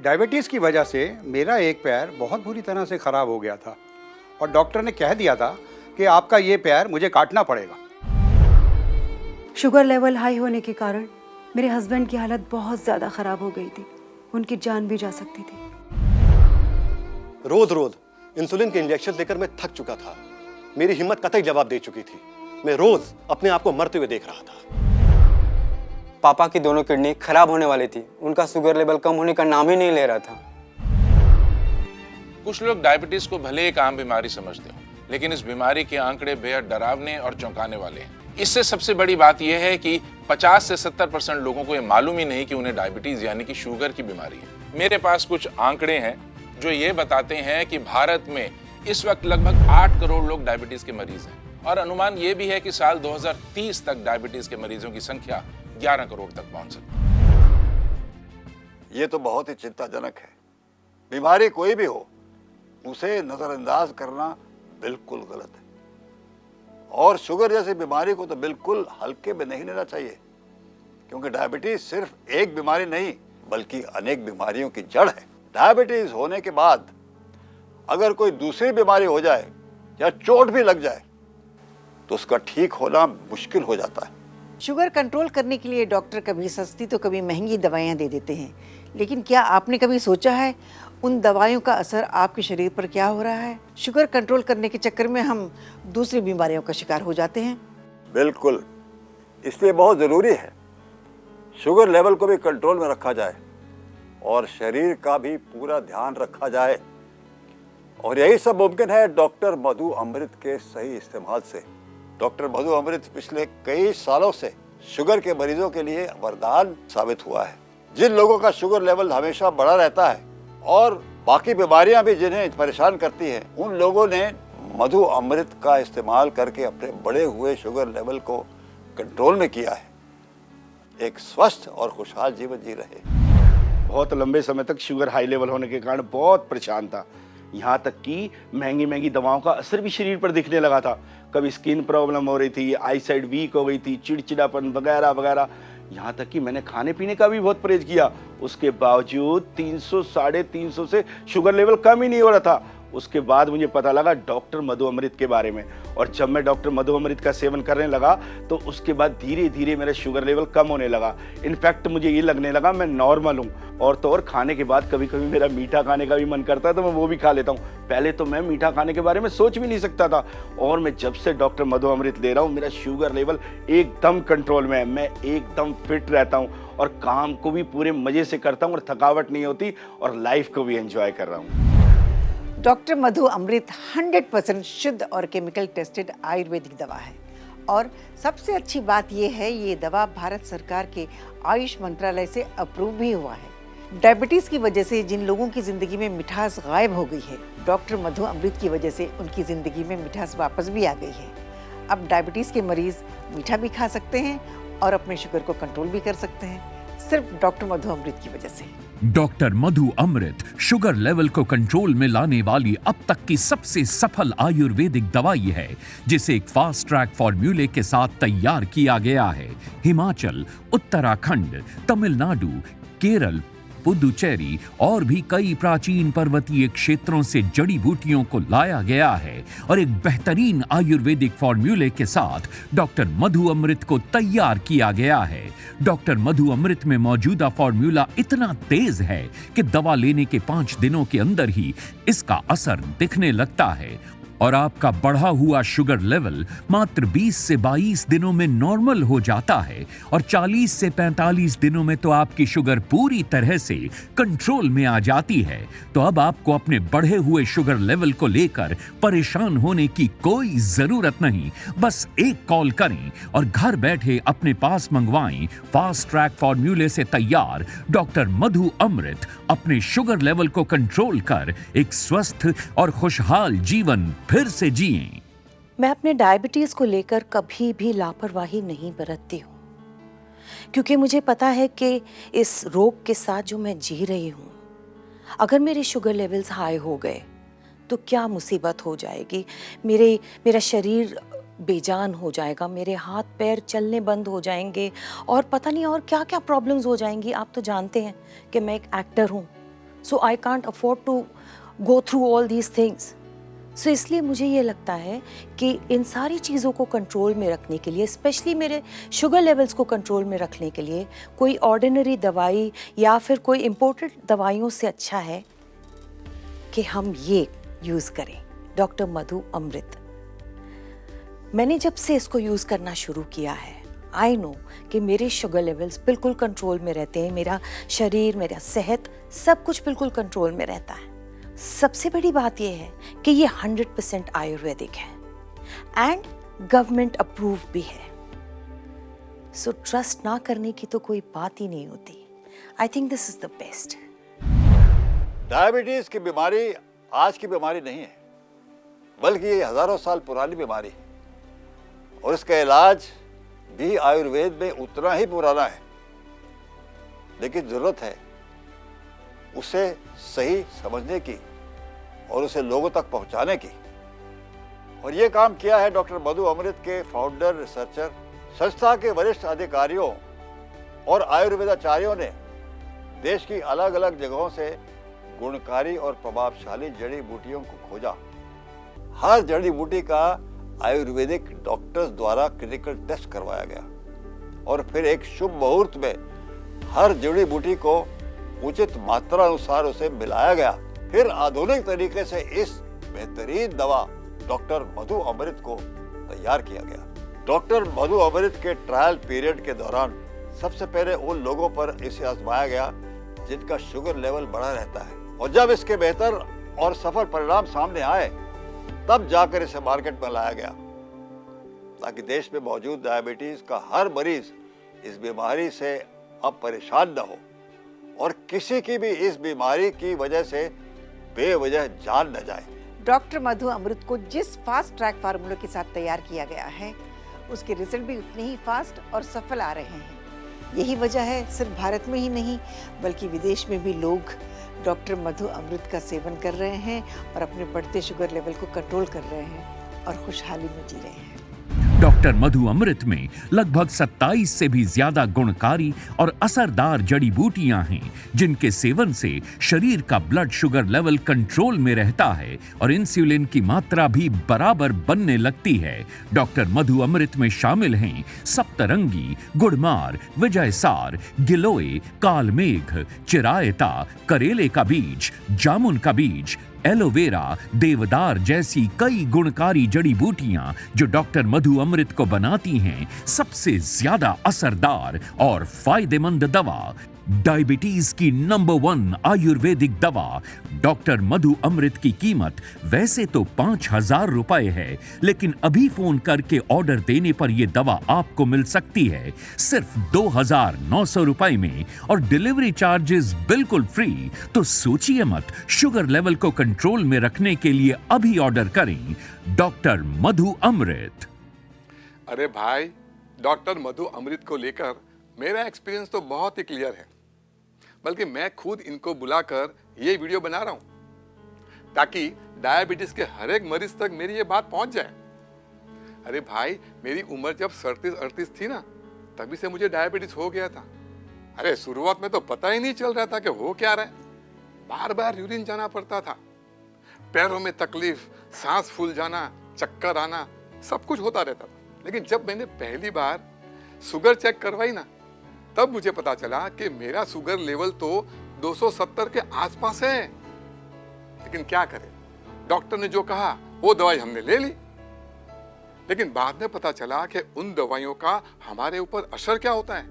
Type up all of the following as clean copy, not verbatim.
Diabetes की वजह से मेरा एक पैर बहुत बुरी तरह से ख़राब हो गया था और डॉक्टर ने कह दिया था कि आपका ये पैर मुझे काटना पड़ेगा। शुगर लेवल हाई होने के कारण मेरे हस्बैंड की हालत बहुत ज़्यादा ख़राब हो गई थी, उनकी जान भी जा सकती थी। रोज रोज इंसुलिन के इंजेक्शन लेकर मैं थक चुका था। मेरी हिम्मत कतई जवाब दे चुकी थी। मैं रोज अपने आप को मरते हुए देख रहा था। पापा की दोनों किडनी खराब होने वाली थी, उनका शुगर लेवल कम होने का नाम ही नहीं ले रहा था। कुछ लोग डायबिटीज को भले एक आम बीमारी समझते हो, लेकिन इस बीमारी के आंकड़े बेहद डरावने और चौंकाने वाले हैं। इससे सबसे बड़ी बात यह है कि 50 से 70% लोगों को यह मालूम ही नहीं कि उन्हें डायबिटीज यानी कि शुगर की बीमारी है। मेरे पास कुछ आंकड़े हैं जो ये बताते हैं कि भारत में इस वक्त लगभग 8 करोड़ लोग डायबिटीज के मरीज हैं और अनुमान ये भी है कि साल 2030 तक डायबिटीज के मरीजों की संख्या 11 करोड़ तक पहुंच सकती है। ये तो बहुत ही चिंताजनक है। बीमारी कोई भी हो, उसे नजरअंदाज करना बिल्कुल गलत है और शुगर जैसी बीमारी को तो बिल्कुल हल्के में नहीं लेना चाहिए, क्योंकि डायबिटीज सिर्फ एक बीमारी नहीं बल्कि अनेक बीमारियों की जड़ है। डायबिटीज होने के बाद अगर कोई दूसरी बीमारी हो जाए या चोट भी लग जाए तो उसका ठीक होना मुश्किल हो जाता है। शुगर कंट्रोल करने के लिए डॉक्टर कभी सस्ती तो कभी महंगी दवाइयाँ दे देते हैं, लेकिन क्या आपने कभी सोचा है उन दवाइयों का असर आपके शरीर पर क्या हो रहा है? शुगर कंट्रोल करने के चक्कर में हम दूसरी बीमारियों का शिकार हो जाते हैं। बिल्कुल, इसलिए बहुत ज़रूरी है शुगर लेवल को भी कंट्रोल में रखा जाए और शरीर का भी पूरा ध्यान रखा जाए, और यही सब मुमकिन है डॉक्टर मधु अमृत के सही इस्तेमाल से। डॉक्टर मधु अमृत पिछले कई सालों से शुगर के मरीजों के लिए वरदान साबित हुआ है। जिन लोगों का शुगर लेवल हमेशा बढ़ा रहता है और बाकी बीमारियां भी जिन्हें परेशान करती हैं, उन लोगों ने मधु अमृत का इस्तेमाल करके अपने बढ़े हुए शुगर लेवल को कंट्रोल में किया है। एक स्वस्थ और खुशहाल जीवन जी रहे। बहुत लंबे समय तक शुगर हाई लेवल होने के कारण बहुत परेशान था, यहाँ तक कि महंगी महंगी दवाओं का असर भी शरीर पर दिखने लगा था। कभी स्किन प्रॉब्लम हो रही थी, आई साइड वीक हो गई थी, चिड़चिड़ापन वगैरह वगैरह। यहाँ तक कि मैंने खाने पीने का भी बहुत परहेज किया, उसके बावजूद 300 साढ़े 300 से शुगर लेवल कम ही नहीं हो रहा था। उसके बाद मुझे पता लगा डॉक्टर मधु अमृत के बारे में, और जब मैं डॉक्टर मधु अमृत का सेवन करने लगा तो उसके बाद धीरे धीरे मेरा शुगर लेवल कम होने लगा। इनफैक्ट मुझे ये लगने लगा मैं नॉर्मल हूँ। और तो और खाने के बाद कभी कभी मेरा मीठा खाने का भी मन करता है तो मैं वो भी खा लेता हूँ। पहले तो मैं मीठा खाने के बारे में सोच भी नहीं सकता था, और मैं जब से डॉक्टर मधु अमृत ले रहा हूँ मेरा शुगर लेवल एकदम कंट्रोल में है। मैं एकदम फिट रहता हूँ और काम को भी पूरे मजे से करता हूँ और थकावट नहीं होती, और लाइफ को भी एंजॉय कर रहा हूँ। डॉक्टर मधु अमृत 100% शुद्ध और केमिकल टेस्टेड आयुर्वेदिक दवा है, और सबसे अच्छी बात यह है ये दवा भारत सरकार के आयुष मंत्रालय से अप्रूव भी हुआ है। डायबिटीज की वजह से जिन लोगों की जिंदगी में मिठास गायब हो गई है, डॉक्टर मधु अमृत की वजह से उनकी जिंदगी में मिठास वापस भी आ गई है। अब डायबिटीज के मरीज मीठा भी खा सकते हैं और अपने शुगर को कंट्रोल भी कर सकते हैं, सिर्फ डॉक्टर मधु अमृत की वजह से। डॉक्टर मधु अमृत शुगर लेवल को कंट्रोल में लाने वाली अब तक की सबसे सफल आयुर्वेदिक दवाई है, जिसे एक फास्ट ट्रैक फॉर्मूले के साथ तैयार किया गया है। हिमाचल, उत्तराखंड, तमिलनाडु, केरल, पुदुचेरी और भी कई प्राचीन पर्वतीय क्षेत्रों से जड़ी बूटियों को लाया गया है और एक बेहतरीन आयुर्वेदिक फॉर्मूले के साथ डॉक्टर मधु अमृत को तैयार किया गया है। डॉक्टर मधु अमृत में मौजूदा फॉर्मूला इतना तेज है कि दवा लेने के 5 दिनों के अंदर ही इसका असर दिखने लगता है और आपका बढ़ा हुआ शुगर लेवल मात्र 20 से 22 दिनों में नॉर्मल हो जाता है और 40 से 45 दिनों में तो आपकी शुगर पूरी तरह से कंट्रोल में आ जाती है। तो अब आपको अपने बढ़े हुए शुगर लेवल को लेकर परेशान होने की कोई जरूरत नहीं। बस एक कॉल करें और घर बैठे अपने पास मंगवाएं फास्ट ट्रैक फॉर्मूले से तैयार डॉक्टर मधु अमृत। अपने शुगर लेवल को कंट्रोल कर एक स्वस्थ और खुशहाल जीवन फिर से जिएं। मैं अपने डायबिटीज को लेकर कभी भी लापरवाही नहीं बरतती हूँ, क्योंकि मुझे पता है कि इस रोग के साथ जो मैं जी रही हूँ, अगर मेरे शुगर लेवल्स हाई हो गए तो क्या मुसीबत हो जाएगी। मेरा शरीर बेजान हो जाएगा, मेरे हाथ पैर चलने बंद हो जाएंगे और पता नहीं और क्या क्या प्रॉब्लम्स हो जाएंगी। आप तो जानते हैं कि मैं एक एक्टर हूँ, so I can't afford to go through all these things. So इसलिए मुझे ये लगता है कि इन सारी चीज़ों को कंट्रोल में रखने के लिए, स्पेशली मेरे शुगर लेवल्स को कंट्रोल में रखने के लिए, कोई ऑर्डिनरी दवाई या फिर कोई इम्पोर्टेड दवाइयों से अच्छा है कि हम ये यूज़ करें, डॉक्टर मधु अमृत। मैंने जब से इसको यूज़ करना शुरू किया है, आई नो कि मेरे शुगर लेवल्स बिल्कुल कंट्रोल में रहते हैं, मेरा शरीर, मेरा सेहत सब कुछ बिल्कुल कंट्रोल में रहता है। सबसे बड़ी बात यह है कि ये 100% आयुर्वेदिक है एंड गवर्नमेंट अप्रूव भी है। सो ट्रस्ट ना करने की तो कोई बात ही नहीं होती। I think this is the best. Diabetes की बीमारी आज की बीमारी नहीं है, बल्कि ये हजारों साल पुरानी बीमारी है और इसका इलाज भी आयुर्वेद में उतना ही पुराना है। लेकिन जरूरत है उसे सही समझने की और उसे लोगों तक पहुंचाने की। और ये काम किया है डॉक्टर मधु अमृत के फाउंडर, रिसर्चर, संस्था के वरिष्ठ अधिकारियों और आयुर्वेदाचार्यों ने देश की अलग अलग जगहों से गुणकारी और प्रभावशाली जड़ी बूटियों को खोजा। हर जड़ी बूटी का आयुर्वेदिक डॉक्टर्स द्वारा क्लिनिकल टेस्ट करवाया गया और फिर एक शुभ मुहूर्त में हर जड़ी बूटी को उचित मात्रा अनुसार उसे मिलाया गया। फिर आधुनिक तरीके से इस बेहतरीन दवा डॉक्टर मधु अमृत को तैयार किया गया। डॉक्टर मधु अमृत के ट्रायल पीरियड के दौरान सबसे पहले उन लोगों पर इसे आजमाया गया जिनका शुगर लेवल बढ़ा रहता है, और जब इसके बेहतर और सफल परिणाम सामने आए तब जाकर इसे मार्केट में लाया गया, ताकि देश में मौजूद डायबिटीज का हर मरीज इस बीमारी से अब परेशान न हो और किसी की भी इस बीमारी की वजह से बेवजह जान न जाए। डॉक्टर मधु अमृत को जिस फास्ट ट्रैक फार्मूले के साथ तैयार किया गया है, उसके रिजल्ट भी उतने ही फास्ट और सफल आ रहे हैं। यही वजह है सिर्फ भारत में ही नहीं बल्कि विदेश में भी लोग डॉक्टर मधु अमृत का सेवन कर रहे हैं और अपने बढ़ते शुगर लेवल को कंट्रोल कर रहे हैं और खुशहाली में जी रहे हैं। डॉक्टर मधु अमृत में लगभग 27 से भी ज्यादा गुणकारी और असरदार जड़ी बूटियां हैं, जिनके सेवन से शरीर का ब्लड शुगर लेवल कंट्रोल में रहता है और इंसुलिन की मात्रा भी बराबर बनने लगती है। डॉक्टर मधु अमृत में शामिल हैं सप्तरंगी, गुड़मार, विजयसार, गिलोय, कालमेघ, चिरायता, करेले का बीज, जामुन का बीज, एलोवेरा, देवदार जैसी कई गुणकारी जड़ी बूटियां जो डॉक्टर मधु अमृत को बनाती हैं सबसे ज्यादा असरदार और फायदेमंद दवा, डायबिटीज की नंबर 1 आयुर्वेदिक दवा। डॉक्टर मधु अमृत की कीमत वैसे तो 5,000 रुपए है, लेकिन अभी फोन करके ऑर्डर देने पर यह दवा आपको मिल सकती है सिर्फ 2,900 रुपए में और डिलीवरी चार्जेस बिल्कुल फ्री। तो सोचिए मत, शुगर लेवल को कंट्रोल में रखने के लिए अभी ऑर्डर करें डॉक्टर मधु अमृत। अरे भाई, डॉक्टर मधु अमृत को लेकर मेरा एक्सपीरियंस तो बहुत ही क्लियर है, बल्कि मैं खुद इनको बुलाकर ये वीडियो बना रहा हूं ताकि डायबिटीज के हर एक मरीज तक मेरी ये बात पहुंच जाए। अरे भाई, मेरी उम्र जब 37-38 थी ना, तभी से मुझे डायबिटीज हो गया था। अरे शुरुआत में तो पता ही नहीं चल रहा था कि हो क्या रहा है, बार बार यूरिन जाना पड़ता था, पैरों में तकलीफ, सांस फूल जाना, चक्कर आना, सब कुछ होता रहता था। लेकिन जब मैंने पहली बार शुगर चेक करवाई ना, तब मुझे पता चला कि मेरा शुगर लेवल तो 270 के आसपास है। लेकिन क्या करें, डॉक्टर ने जो कहा वो दवाई हमने ले ली, लेकिन बाद में पता चला कि उन दवाइयों का हमारे ऊपर असर क्या होता है।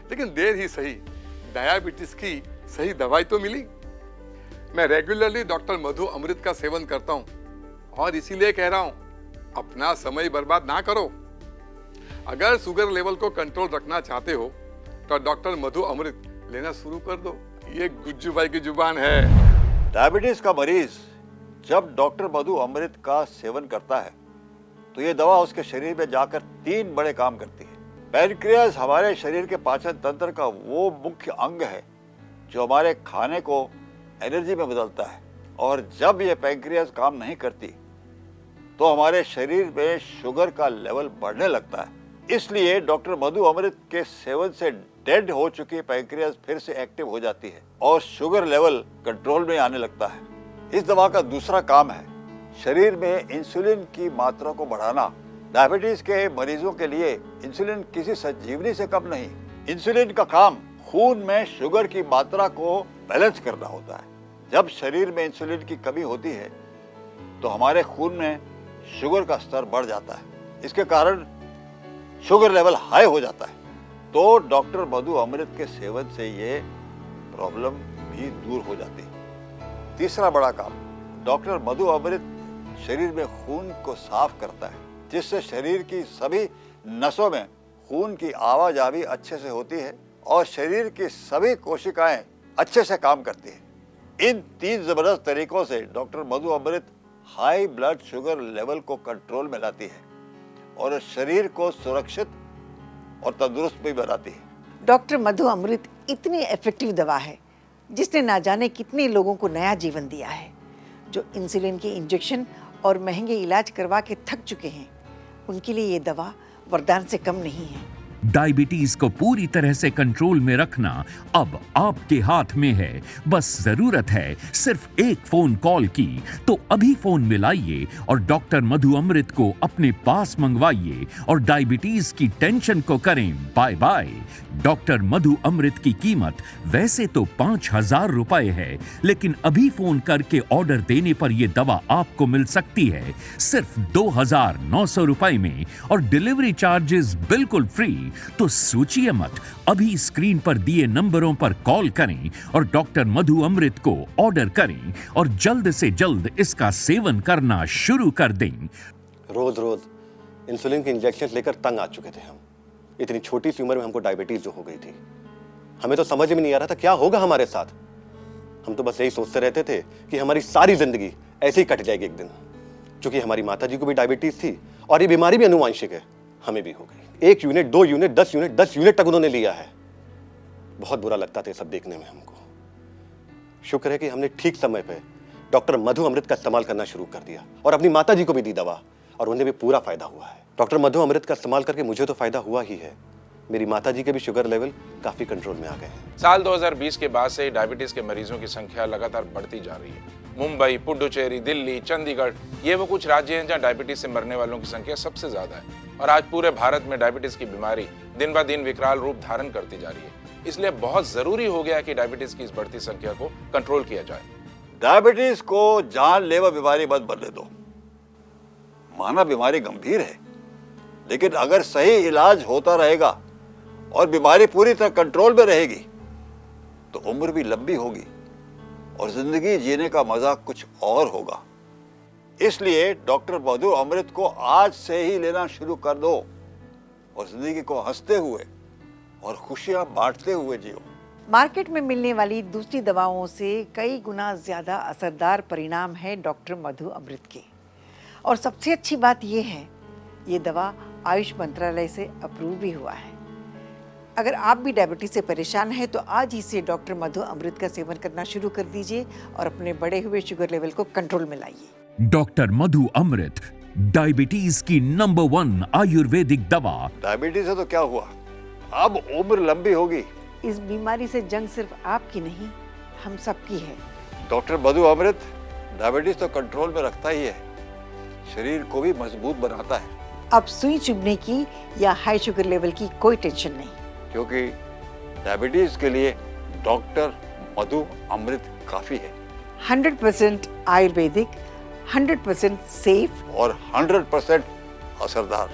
लेकिन देर ही सही, डायबिटीज की सही दवाई तो मिली। मैं रेगुलरली डॉक्टर मधु अमृत का सेवन करता हूं और इसीलिए कह रहा हूं, अपना समय बर्बाद ना करो। अगर शुगर लेवल को कंट्रोल रखना चाहते हो तो डॉक्टर मधु अमृत लेना शुरू कर दो। ये गुज्जू भाई की जुबान है। डायबिटीज का मरीज जब डॉक्टर मधु अमृत का सेवन करता है तो ये दवा उसके शरीर में जाकर 3 बड़े काम करती है। पैनक्रियास हमारे शरीर के पाचन तंत्र का वो मुख्य अंग है जो हमारे खाने को एनर्जी में बदलता है, और जब ये पैनक्रियास काम नहीं करती तो हमारे शरीर में शुगर का लेवल बढ़ने लगता है इसलिए डॉक्टर मधु अमृत के सेवन से डेड हो चुकी पैंक्रियाज फिर से एक्टिव हो जाती है और शुगर लेवल कंट्रोल में आने लगता है। इस दवा का दूसरा काम है शरीर में इंसुलिन की मात्रा को बढ़ाना। डायबिटीज के मरीजों के लिए इंसुलिन किसी संजीवनी से कम नहीं। इंसुलिन का काम खून में शुगर की मात्रा को बैलेंस करना होता है। जब शरीर में इंसुलिन की कमी होती है तो हमारे खून में शुगर का स्तर बढ़ जाता है। इसके कारण शुगर लेवल हाई हो जाता है। तो डॉक्टर मधु अमृत के सेवन से ये प्रॉब्लम भी दूर हो जाती है। तीसरा बड़ा काम, डॉक्टर मधु अमृत शरीर में खून को साफ करता है, जिससे शरीर की सभी नसों में खून की आवाजाही अच्छे से होती है और शरीर की सभी कोशिकाएं अच्छे से काम करती हैं। इन 3 जबरदस्त तरीकों से डॉक्टर मधु अमृत हाई ब्लड शुगर लेवल को कंट्रोल में लाती है और शरीर को सुरक्षित और तंदुरुस्त भी बनाती है। डॉक्टर मधु अमृत इतनी इफेक्टिव दवा है जिसने ना जाने कितने लोगों को नया जीवन दिया है। जो इंसुलिन के इंजेक्शन और महंगे इलाज करवा के थक चुके हैं, उनके लिए ये दवा वरदान से कम नहीं है। डायबिटीज को पूरी तरह से कंट्रोल में रखना अब आपके हाथ में है। बस जरूरत है सिर्फ एक फोन कॉल की। तो अभी फोन मिलाइए और डॉक्टर मधु अमृत को अपने पास मंगवाइए और डायबिटीज की टेंशन को करें बाय बाय। डॉक्टर मधु अमृत की कीमत वैसे तो 5,000 रुपए है, लेकिन अभी फोन करके ऑर्डर देने पर यह दवा आपको मिल सकती है सिर्फ 2,900 रुपए में और डिलीवरी चार्जेस बिल्कुल फ्री। तो सोचिए मत, अभी स्क्रीन पर दिए नंबरों पर कॉल करें और डॉक्टर मधु अमृत को ऑर्डर करें और जल्द से जल्द इसका सेवन करना शुरू कर दें। रोज रोज इंसुलिन के इंजेक्शन लेकर तंग आ चुके थे हम। इतनी छोटी सी उम्र में हमको डायबिटीज जो हो गई थी, हमें तो समझ में नहीं आ रहा था क्या होगा हमारे साथ। हम तो बस यही सोचते रहते थे कि हमारी सारी जिंदगी ऐसे ही कट जाएगी एक दिन। क्योंकि हमारी माताजी को भी डायबिटीज थी और ये बीमारी भी अनुवांशिक है, हमें भी हो गई। 1 यूनिट, 2 यूनिट, 10 यूनिट, 10 यूनिट तक उन्होंने लिया है। बहुत बुरा लगता था ये सब देखने में हमको। शुक्र है कि हमने ठीक समय पे डॉक्टर मधु अमृत का इस्तेमाल करना शुरू कर दिया और अपनी माताजी को भी दी दवा और उन्हें भी पूरा फायदा हुआ है। डॉक्टर मधु अमृत का इस्तेमाल करके मुझे तो फायदा हुआ ही है, मेरी माताजी के भी शुगर लेवल काफी कंट्रोल में आ गए हैं। साल 2020 के बाद से डायबिटीज के मरीजों की संख्या लगातार बढ़ती जा रही है। मुंबई, पुडुचेरी, दिल्ली, चंडीगढ़, ये वो कुछ राज्य हैं जहां डायबिटीज से मरने वालों की संख्या सबसे ज्यादा है। और आज पूरे भारत में डायबिटीज की बीमारी दिन ब दिन विकराल रूप धारण करती जा रही है। इसलिए बहुत जरूरी हो गया कि डायबिटीज की इस बढ़ती संख्या को कंट्रोल किया जाए। डायबिटीज को जानलेवा बीमारी मत बनने दो। माना बीमारी गंभीर है, लेकिन अगर सही इलाज होता रहेगा और बीमारी पूरी तरह कंट्रोल में रहेगी तो उम्र भी लंबी होगी और जिंदगी जीने का मजा कुछ और होगा। इसलिए डॉक्टर मधु अमृत को आज से ही लेना शुरू कर दो और जिंदगी को हंसते हुए और खुशियां बांटते हुए जियो। मार्केट में मिलने वाली दूसरी दवाओं से कई गुना ज्यादा असरदार परिणाम है डॉक्टर मधु अमृत के। और सबसे अच्छी बात यह है, ये दवा आयुष मंत्रालय से अप्रूव भी हुआ है। अगर आप भी डायबिटीज से परेशान हैं तो आज ही से डॉक्टर मधु अमृत का सेवन करना शुरू कर दीजिए और अपने बढ़े हुए शुगर लेवल को कंट्रोल में लाइए। डॉक्टर मधु अमृत, डायबिटीज की नंबर 1 आयुर्वेदिक दवा। डायबिटीज से तो क्या हुआ, अब उम्र लंबी होगी। इस बीमारी से जंग सिर्फ आपकी नहीं, हम सबकी है। डॉक्टर मधु अमृत डायबिटीज तो कंट्रोल में रखता ही है, शरीर को भी मजबूत बनाता है। अब सुई चुभने की या हाई शुगर लेवल की कोई टेंशन नहीं, क्योंकि डायबिटीज के लिए डॉक्टर मधु अमृत काफी है। 100% आयुर्वेदिक, 100% सेफ और 100% असरदार।